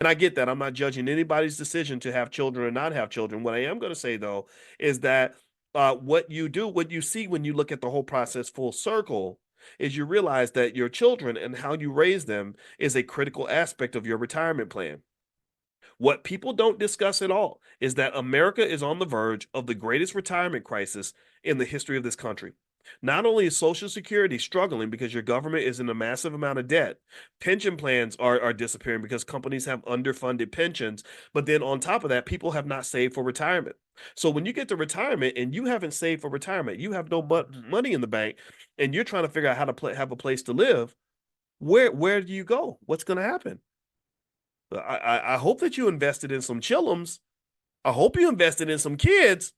And I get that. I'm not judging anybody's decision to have children or not have children. What I am going to say, though, is that what you do, what you see when you look at the whole process full circle, is you realize that your children and how you raise them is a critical aspect of your retirement plan. What people don't discuss at all is that America is on the verge of the greatest retirement crisis in the history of this country. Not only is Social Security struggling because your government is in a massive amount of debt, pension plans are disappearing because companies have underfunded pensions. But then on top of that, people have not saved for retirement. So when you get to retirement and you haven't saved for retirement, you have no money in the bank, and you're trying to figure out how to have a place to live. Where do you go? What's going to happen? I hope that you invested in some chillums. I hope you invested in some kids.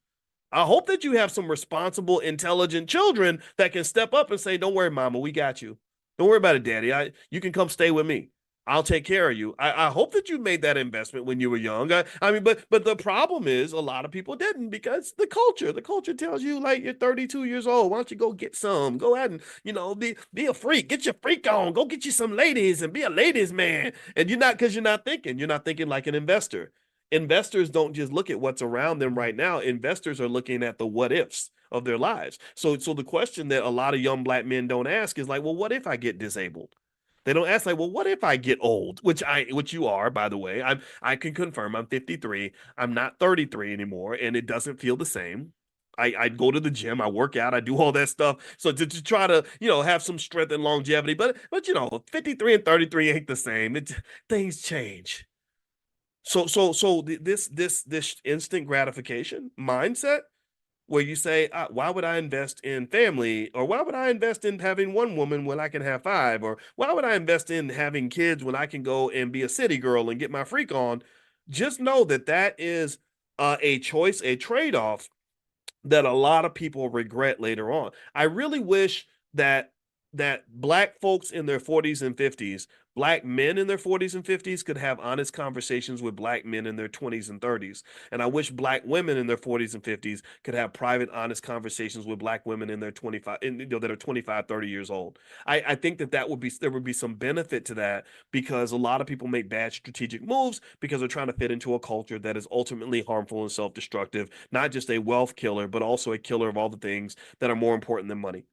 I hope that you have some responsible, intelligent children that can step up and say, "Don't worry, mama, we got you. Don't worry about it, daddy. You can come stay with me. I'll take care of you." I hope that you made that investment when you were young. I mean, but the problem is a lot of people didn't because the culture tells you like you're 32 years old. Why don't you go get some? Go out and be a freak. Get your freak on. Go get you some ladies and be a ladies man. And you're not thinking like an investor. Investors don't just look at what's around them right now. Investors are looking at the what ifs of their lives. So the question that a lot of young black men don't ask is like, well, what if I get disabled? They don't ask like, well, what if I get old? Which you are, by the way. I can confirm I'm 53. I'm not 33 anymore, and it doesn't feel the same. I go to the gym, I work out, I do all that stuff. So to try to, have some strength and longevity, but 53 and 33 ain't the same. Things change. This instant gratification mindset where you say, why would I invest in family? Or why would I invest in having one woman when I can have five? Or why would I invest in having kids when I can go and be a city girl and get my freak on? Just know that that is a choice, a trade-off that a lot of people regret later on. I really wish that black folks in their 40s and 50s, black men in their 40s and 50s could have honest conversations with black men in their 20s and 30s. And I wish black women in their 40s and 50s could have private honest conversations with black women in their 25 that are 25, 30 years old. I think that would be there would be some benefit to that because a lot of people make bad strategic moves because they're trying to fit into a culture that is ultimately harmful and self-destructive, not just a wealth killer, but also a killer of all the things that are more important than money.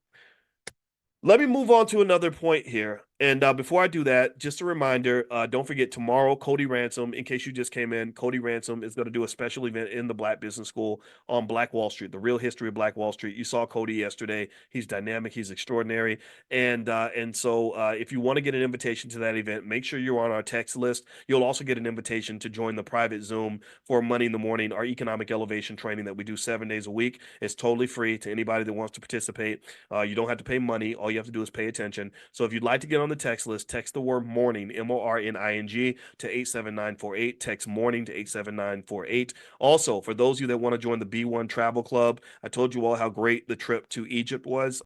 Let me move on to another point here. And before I do that, just a reminder, don't forget tomorrow, Cody Ransom, in case you just came in, Cody Ransom is going to do a special event in the Black Business School on Black Wall Street, the real history of Black Wall Street. You saw Cody yesterday. He's dynamic. He's extraordinary. And so if you want to get an invitation to that event, make sure you're on our text list. You'll also get an invitation to join the private Zoom for Money in the Morning, our economic elevation training that we do 7 days a week. It's totally free to anybody that wants to participate. You don't have to pay money. All you have to do is pay attention. So if you'd like to get on the text list, text the word morning, MORNING, to 87948. Text morning to 87948. Also, for those of you that want to join the B1 Travel Club, I told you all how great the trip to Egypt was.